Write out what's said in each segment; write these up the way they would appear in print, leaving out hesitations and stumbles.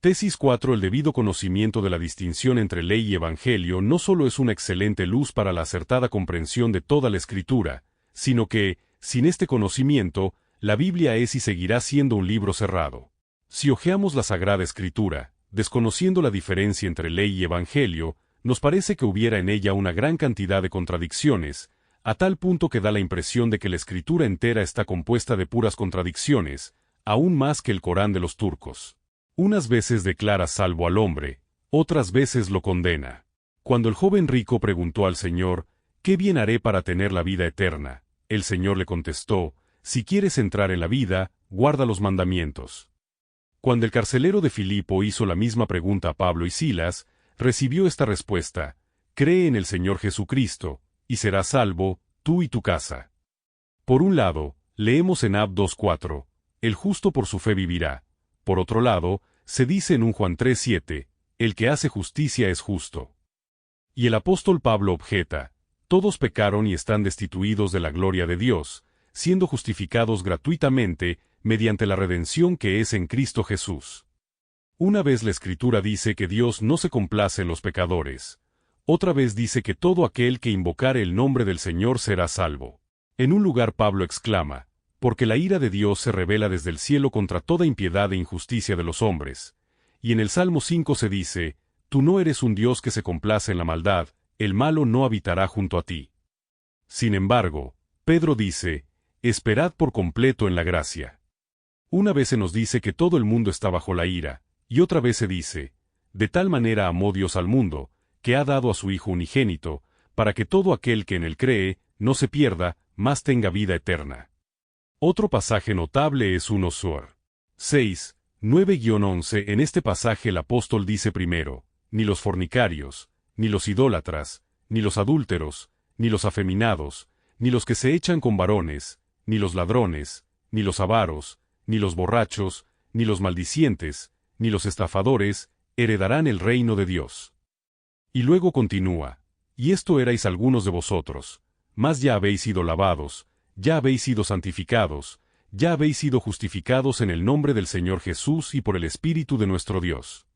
Tesis 4. El debido conocimiento de la distinción entre ley y evangelio no solo es una excelente luz para la acertada comprensión de toda la Escritura, sino que, sin este conocimiento, la Biblia es y seguirá siendo un libro cerrado. Si hojeamos la Sagrada Escritura, desconociendo la diferencia entre ley y evangelio, nos parece que hubiera en ella una gran cantidad de contradicciones, a tal punto que da la impresión de que la Escritura entera está compuesta de puras contradicciones, aún más que el Corán de los turcos. Unas veces declara salvo al hombre, otras veces lo condena. Cuando el joven rico preguntó al Señor, ¿qué bien haré para tener la vida eterna?, el Señor le contestó, si quieres entrar en la vida, guarda los mandamientos. Cuando el carcelero de Filipo hizo la misma pregunta a Pablo y Silas, recibió esta respuesta, cree en el Señor Jesucristo, y serás salvo, tú y tu casa. Por un lado, leemos en Ab 2:4, el justo por su fe vivirá. Por otro lado, se dice en 1 Juan 3:7, el que hace justicia es justo. Y el apóstol Pablo objeta, todos pecaron y están destituidos de la gloria de Dios, siendo justificados gratuitamente, mediante la redención que es en Cristo Jesús. Una vez la Escritura dice que Dios no se complace en los pecadores, otra vez dice que todo aquel que invocare el nombre del Señor será salvo. En un lugar Pablo exclama, porque la ira de Dios se revela desde el cielo contra toda impiedad e injusticia de los hombres. Y en el Salmo 5 se dice, tú no eres un Dios que se complace en la maldad, el malo no habitará junto a ti. Sin embargo, Pedro dice, esperad por completo en la gracia. Una vez se nos dice que todo el mundo está bajo la ira, y otra vez se dice, de tal manera amó Dios al mundo, que ha dado a su Hijo unigénito, para que todo aquel que en él cree, no se pierda, mas tenga vida eterna. Otro pasaje notable es 1 Suar 6, 9-11. En este pasaje el apóstol dice primero, ni los fornicarios, ni los idólatras, ni los adúlteros, ni los afeminados, ni los que se echan con varones, ni los ladrones, ni los avaros, ni los borrachos, ni los maldicientes, ni los estafadores, heredarán el reino de Dios. Y luego continúa, y esto erais algunos de vosotros, mas ya habéis sido lavados, ya habéis sido santificados, ya habéis sido justificados en el nombre del Señor Jesús y por el Espíritu de nuestro Dios.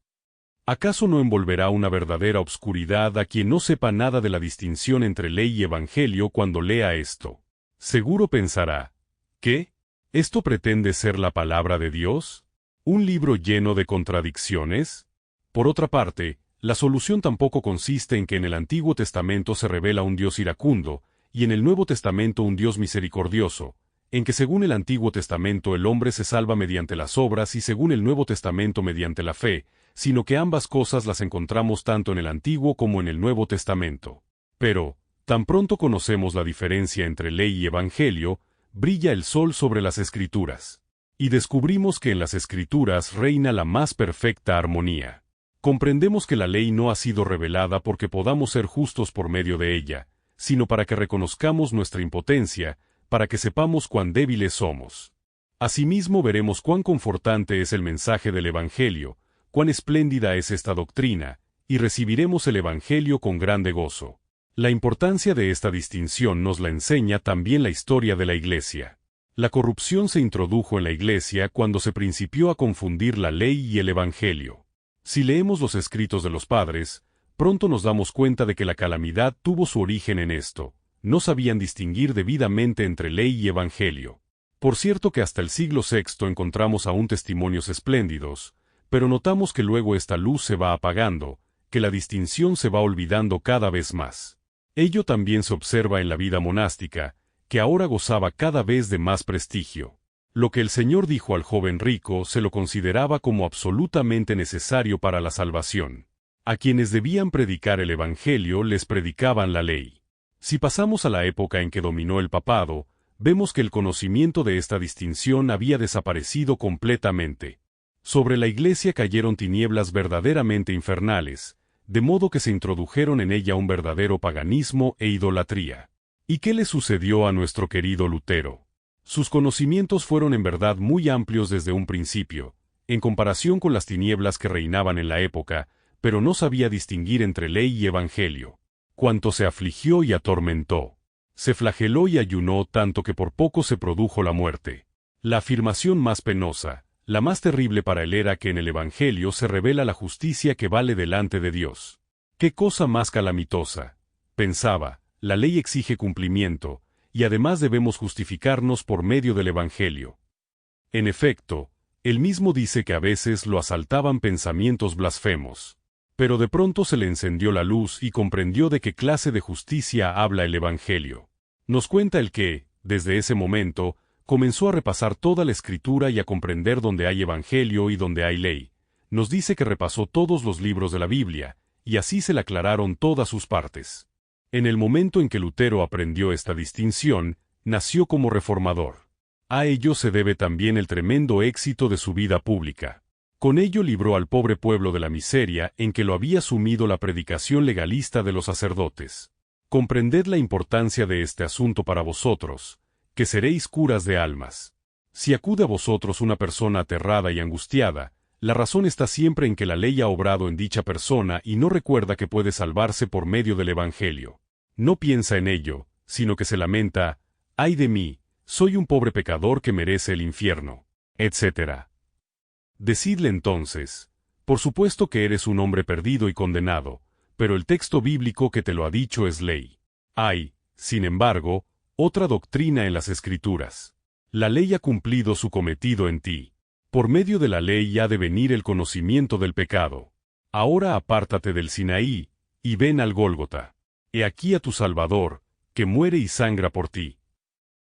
¿Acaso no envolverá una verdadera obscuridad a quien no sepa nada de la distinción entre ley y evangelio cuando lea esto? Seguro pensará, ¿qué? ¿Esto pretende ser la palabra de Dios? ¿Un libro lleno de contradicciones? Por otra parte, la solución tampoco consiste en que en el Antiguo Testamento se revela un Dios iracundo, y en el Nuevo Testamento un Dios misericordioso, en que según el Antiguo Testamento el hombre se salva mediante las obras y según el Nuevo Testamento mediante la fe, sino que ambas cosas las encontramos tanto en el Antiguo como en el Nuevo Testamento. Pero, tan pronto conocemos la diferencia entre ley y evangelio, brilla el sol sobre las Escrituras. Y descubrimos que en las Escrituras reina la más perfecta armonía. Comprendemos que la ley no ha sido revelada porque podamos ser justos por medio de ella, sino para que reconozcamos nuestra impotencia, para que sepamos cuán débiles somos. Asimismo veremos cuán confortante es el mensaje del Evangelio, cuán espléndida es esta doctrina, y recibiremos el Evangelio con grande gozo. La importancia de esta distinción nos la enseña también la historia de la Iglesia. La corrupción se introdujo en la Iglesia cuando se principió a confundir la ley y el Evangelio. Si leemos los escritos de los padres, pronto nos damos cuenta de que la calamidad tuvo su origen en esto. No sabían distinguir debidamente entre ley y evangelio. Por cierto que hasta el siglo VI encontramos aún testimonios espléndidos, pero notamos que luego esta luz se va apagando, que la distinción se va olvidando cada vez más. Ello también se observa en la vida monástica, que ahora gozaba cada vez de más prestigio. Lo que el Señor dijo al joven rico se lo consideraba como absolutamente necesario para la salvación. A quienes debían predicar el Evangelio les predicaban la ley. Si pasamos a la época en que dominó el papado, vemos que el conocimiento de esta distinción había desaparecido completamente. Sobre la Iglesia cayeron tinieblas verdaderamente infernales, de modo que se introdujeron en ella un verdadero paganismo e idolatría. ¿Y qué le sucedió a nuestro querido Lutero? Sus conocimientos fueron en verdad muy amplios desde un principio, en comparación con las tinieblas que reinaban en la época, pero no sabía distinguir entre ley y evangelio. Cuanto se afligió y atormentó. Se flageló y ayunó tanto que por poco se produjo la muerte. La afirmación más penosa, La más terrible para él era que en el Evangelio se revela la justicia que vale delante de Dios. ¡Qué cosa más calamitosa! Pensaba, la ley exige cumplimiento, y además debemos justificarnos por medio del Evangelio. En efecto, él mismo dice que a veces lo asaltaban pensamientos blasfemos. Pero de pronto se le encendió la luz y comprendió de qué clase de justicia habla el Evangelio. Nos cuenta el que, desde ese momento, comenzó a repasar toda la Escritura y a comprender dónde hay Evangelio y dónde hay ley. Nos dice que repasó todos los libros de la Biblia, y así se le aclararon todas sus partes. En el momento en que Lutero aprendió esta distinción, nació como reformador. A ello se debe también el tremendo éxito de su vida pública. Con ello libró al pobre pueblo de la miseria en que lo había sumido la predicación legalista de los sacerdotes. Comprended la importancia de este asunto para vosotros, que seréis curas de almas. Si acude a vosotros una persona aterrada y angustiada, la razón está siempre en que la ley ha obrado en dicha persona y no recuerda que puede salvarse por medio del Evangelio. No piensa en ello, sino que se lamenta, «¡Ay de mí! Soy un pobre pecador que merece el infierno», etc. Decidle entonces, por supuesto que eres un hombre perdido y condenado, pero el texto bíblico que te lo ha dicho es ley. Hay, sin embargo, otra doctrina en las Escrituras. La ley ha cumplido su cometido en ti. Por medio de la ley ha de venir el conocimiento del pecado. Ahora apártate del Sinaí, y ven al Gólgota. He aquí a tu Salvador, que muere y sangra por ti.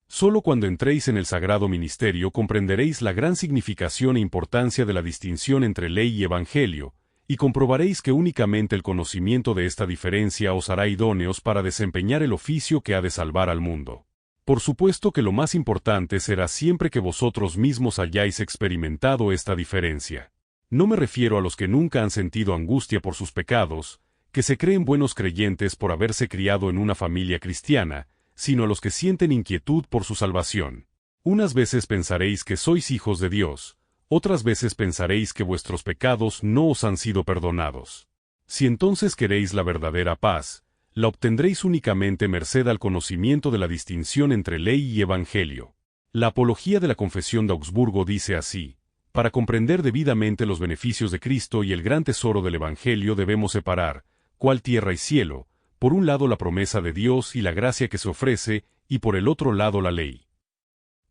Solo cuando entréis en el sagrado ministerio comprenderéis la gran significación e importancia de la distinción entre ley y evangelio, y comprobaréis que únicamente el conocimiento de esta diferencia os hará idóneos para desempeñar el oficio que ha de salvar al mundo. Por supuesto que lo más importante será siempre que vosotros mismos hayáis experimentado esta diferencia. No me refiero a los que nunca han sentido angustia por sus pecados, que se creen buenos creyentes por haberse criado en una familia cristiana, sino a los que sienten inquietud por su salvación. Unas veces pensaréis que sois hijos de Dios, otras veces pensaréis que vuestros pecados no os han sido perdonados. Si entonces queréis la verdadera paz, la obtendréis únicamente merced al conocimiento de la distinción entre ley y evangelio. La Apología de la Confesión de Augsburgo dice así: para comprender debidamente los beneficios de Cristo y el gran tesoro del evangelio debemos separar, cual tierra y cielo, por un lado la promesa de Dios y la gracia que se ofrece, y por el otro lado la ley.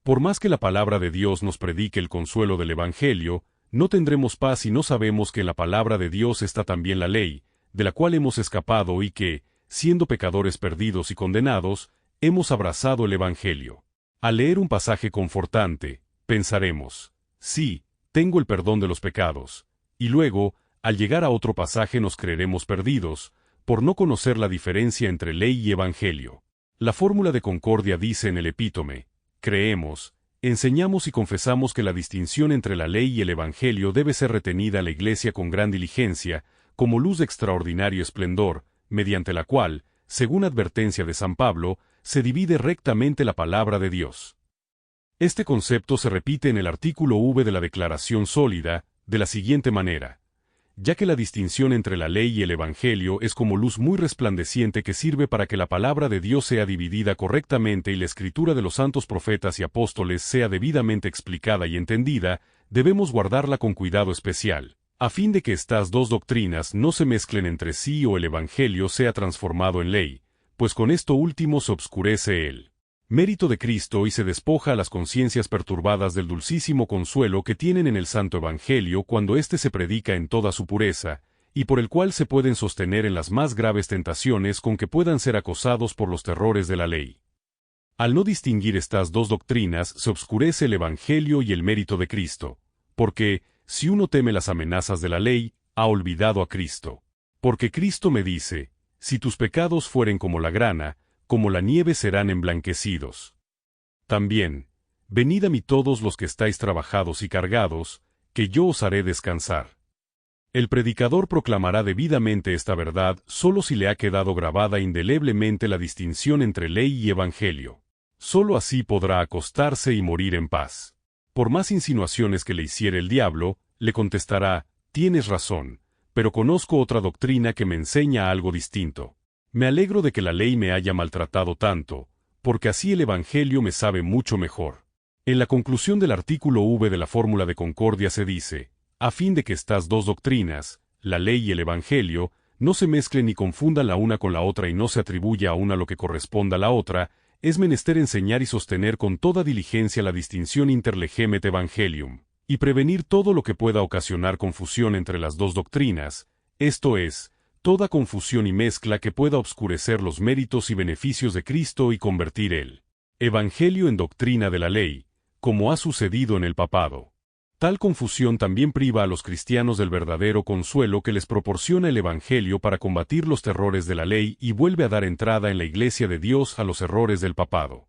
Por más que la palabra de Dios nos predique el consuelo del Evangelio, no tendremos paz si no sabemos que en la palabra de Dios está también la ley, de la cual hemos escapado y que, siendo pecadores perdidos y condenados, hemos abrazado el Evangelio. Al leer un pasaje confortante, pensaremos, sí, tengo el perdón de los pecados, y luego, al llegar a otro pasaje nos creeremos perdidos, por no conocer la diferencia entre ley y evangelio. La fórmula de concordia dice en el epítome: creemos, enseñamos y confesamos que la distinción entre la ley y el evangelio debe ser retenida a la Iglesia con gran diligencia, como luz de extraordinario esplendor, mediante la cual, según advertencia de San Pablo, se divide rectamente la palabra de Dios. Este concepto se repite en el artículo V de la Declaración Sólida, de la siguiente manera: ya que la distinción entre la ley y el evangelio es como luz muy resplandeciente que sirve para que la palabra de Dios sea dividida correctamente y la escritura de los santos profetas y apóstoles sea debidamente explicada y entendida, debemos guardarla con cuidado especial, a fin de que estas dos doctrinas no se mezclen entre sí o el evangelio sea transformado en ley, pues con esto último se obscurece el mérito de Cristo y se despoja a las conciencias perturbadas del dulcísimo consuelo que tienen en el Santo Evangelio cuando éste se predica en toda su pureza, y por el cual se pueden sostener en las más graves tentaciones con que puedan ser acosados por los terrores de la ley. Al no distinguir estas dos doctrinas se obscurece el Evangelio y el mérito de Cristo, porque, si uno teme las amenazas de la ley, ha olvidado a Cristo. Porque Cristo me dice: si tus pecados fueren como la grana, como la nieve serán emblanquecidos. También, venid a mí todos los que estáis trabajados y cargados, que yo os haré descansar. El predicador proclamará debidamente esta verdad solo si le ha quedado grabada indeleblemente la distinción entre ley y evangelio. Solo así podrá acostarse y morir en paz. Por más insinuaciones que le hiciere el diablo, le contestará: tienes razón, pero conozco otra doctrina que me enseña algo distinto. Me alegro de que la ley me haya maltratado tanto, porque así el evangelio me sabe mucho mejor. En la conclusión del artículo V de la fórmula de concordia se dice, a fin de que estas dos doctrinas, la ley y el Evangelio, no se mezclen ni confundan la una con la otra y no se atribuya a una lo que corresponda a la otra, es menester enseñar y sostener con toda diligencia la distinción inter legem et evangelium, y prevenir todo lo que pueda ocasionar confusión entre las dos doctrinas, esto es, toda confusión y mezcla que pueda obscurecer los méritos y beneficios de Cristo y convertir el Evangelio en doctrina de la ley, como ha sucedido en el papado. Tal confusión también priva a los cristianos del verdadero consuelo que les proporciona el Evangelio para combatir los terrores de la ley y vuelve a dar entrada en la Iglesia de Dios a los errores del papado.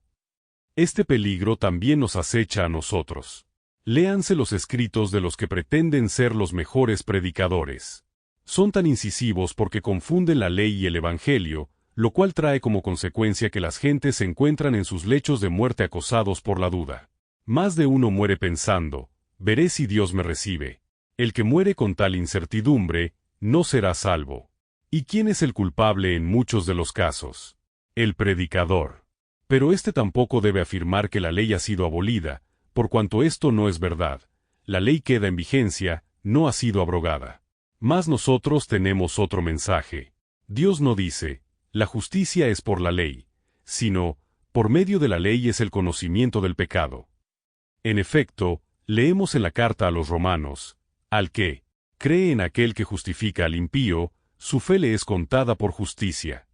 Este peligro también nos acecha a nosotros. Léanse los escritos de los que pretenden ser los mejores predicadores. Son tan incisivos porque confunden la ley y el Evangelio, lo cual trae como consecuencia que las gentes se encuentran en sus lechos de muerte acosados por la duda. Más de uno muere pensando, veré si Dios me recibe. El que muere con tal incertidumbre, no será salvo. ¿Y quién es el culpable en muchos de los casos? El predicador. Pero éste tampoco debe afirmar que la ley ha sido abolida, por cuanto esto no es verdad. La ley queda en vigencia, no ha sido abrogada. Mas nosotros tenemos otro mensaje. Dios no dice, la justicia es por la ley, sino, por medio de la ley es el conocimiento del pecado. En efecto, leemos en la carta a los romanos, al que cree en aquel que justifica al impío, su fe le es contada por justicia.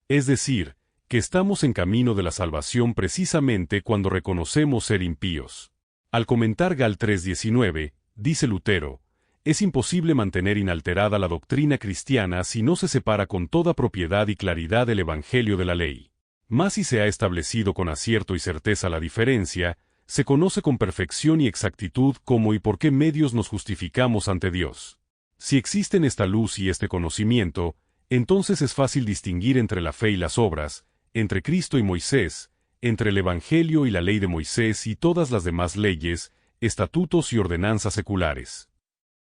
Es decir, que estamos en camino de la salvación precisamente cuando reconocemos ser impíos. Al comentar Gal 3:19, dice Lutero, es imposible mantener inalterada la doctrina cristiana si no se separa con toda propiedad y claridad el Evangelio de la ley. Mas si se ha establecido con acierto y certeza la diferencia, se conoce con perfección y exactitud cómo y por qué medios nos justificamos ante Dios. Si existen esta luz y este conocimiento, entonces es fácil distinguir entre la fe y las obras, entre Cristo y Moisés, entre el Evangelio y la ley de Moisés y todas las demás leyes, estatutos y ordenanzas seculares.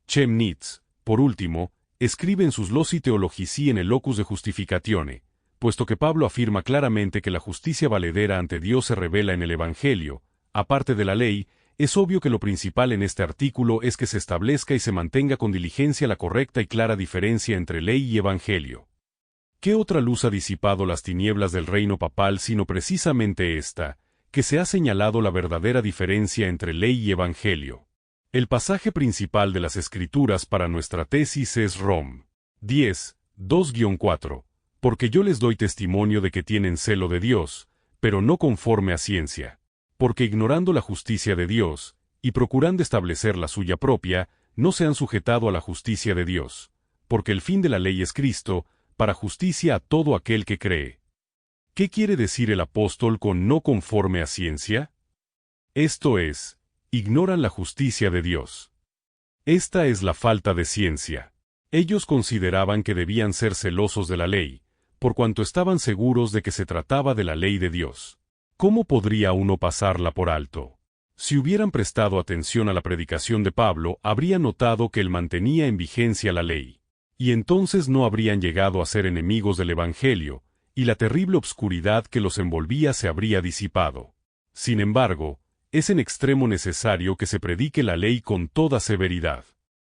Chemnitz, por último, escribe en sus Loci Theologici en el Locus de Justificatione, puesto que Pablo afirma claramente que la justicia valedera ante Dios se revela en el Evangelio, aparte de la ley, es obvio que lo principal en este artículo es que se establezca y se mantenga con diligencia la correcta y clara diferencia entre ley y Evangelio. ¿Qué otra luz ha disipado las tinieblas del reino papal sino precisamente esta, que se ha señalado la verdadera diferencia entre ley y Evangelio? El pasaje principal de las Escrituras para nuestra tesis es Rom 10, 2-4, porque yo les doy testimonio de que tienen celo de Dios, pero no conforme a ciencia. Porque ignorando la justicia de Dios, y procurando establecer la suya propia, no se han sujetado a la justicia de Dios, porque el fin de la ley es Cristo, para justicia a todo aquel que cree. ¿Qué quiere decir el apóstol con no conforme a ciencia? Esto es, ignoran la justicia de Dios. Esta es la falta de ciencia. Ellos consideraban que debían ser celosos de la ley, por cuanto estaban seguros de que se trataba de la ley de Dios. ¿Cómo podría uno pasarla por alto? Si hubieran prestado atención a la predicación de Pablo, habrían notado que él mantenía en vigencia la ley. Y entonces no habrían llegado a ser enemigos del Evangelio, y la terrible obscuridad que los envolvía se habría disipado. Sin embargo, es en extremo necesario que se predique la ley con toda severidad.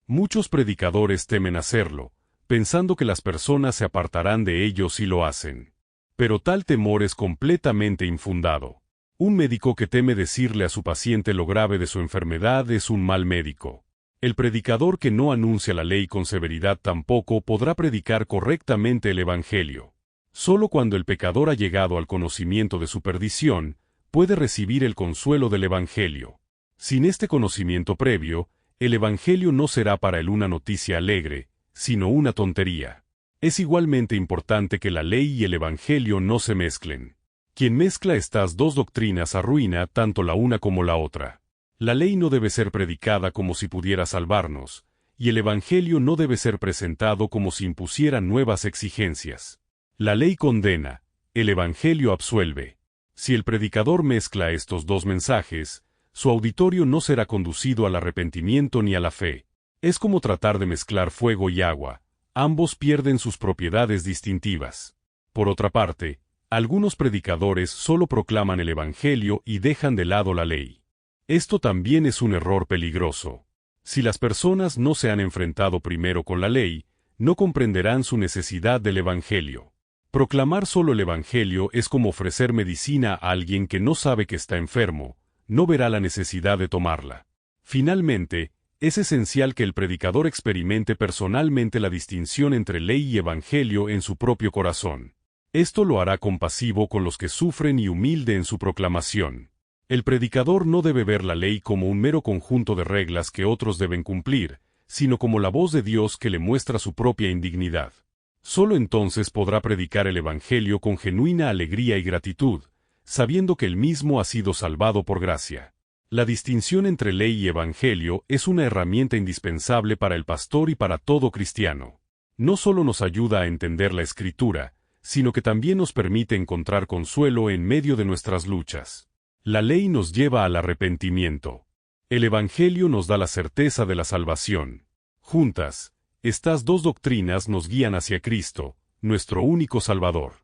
Muchos predicadores temen hacerlo, pensando que las personas se apartarán de ellos si lo hacen. Pero tal temor es completamente infundado. Un médico que teme decirle a su paciente lo grave de su enfermedad es un mal médico. El predicador que no anuncia la ley con severidad tampoco podrá predicar correctamente el Evangelio. Solo cuando el pecador ha llegado al conocimiento de su perdición, puede recibir el consuelo del Evangelio. Sin este conocimiento previo, el Evangelio no será para él una noticia alegre, sino una tontería. Es igualmente importante que la ley y el Evangelio no se mezclen. Quien mezcla estas dos doctrinas arruina tanto la una como la otra. La ley no debe ser predicada como si pudiera salvarnos, y el Evangelio no debe ser presentado como si impusiera nuevas exigencias. La ley condena, el Evangelio absuelve. Si el predicador mezcla estos dos mensajes, su auditorio no será conducido al arrepentimiento ni a la fe. Es como tratar de mezclar fuego y agua. Ambos pierden sus propiedades distintivas. Por otra parte, algunos predicadores solo proclaman el Evangelio y dejan de lado la ley. Esto también es un error peligroso. Si las personas no se han enfrentado primero con la ley, no comprenderán su necesidad del Evangelio. Proclamar solo el Evangelio es como ofrecer medicina a alguien que no sabe que está enfermo, no verá la necesidad de tomarla. Finalmente, es esencial que el predicador experimente personalmente la distinción entre ley y Evangelio en su propio corazón. Esto lo hará compasivo con los que sufren y humilde en su proclamación. El predicador no debe ver la ley como un mero conjunto de reglas que otros deben cumplir, sino como la voz de Dios que le muestra su propia indignidad. Solo entonces podrá predicar el Evangelio con genuina alegría y gratitud, sabiendo que él mismo ha sido salvado por gracia. La distinción entre ley y Evangelio es una herramienta indispensable para el pastor y para todo cristiano. No solo nos ayuda a entender la Escritura, sino que también nos permite encontrar consuelo en medio de nuestras luchas. La ley nos lleva al arrepentimiento. El Evangelio nos da la certeza de la salvación. Juntas, estas dos doctrinas nos guían hacia Cristo, nuestro único Salvador.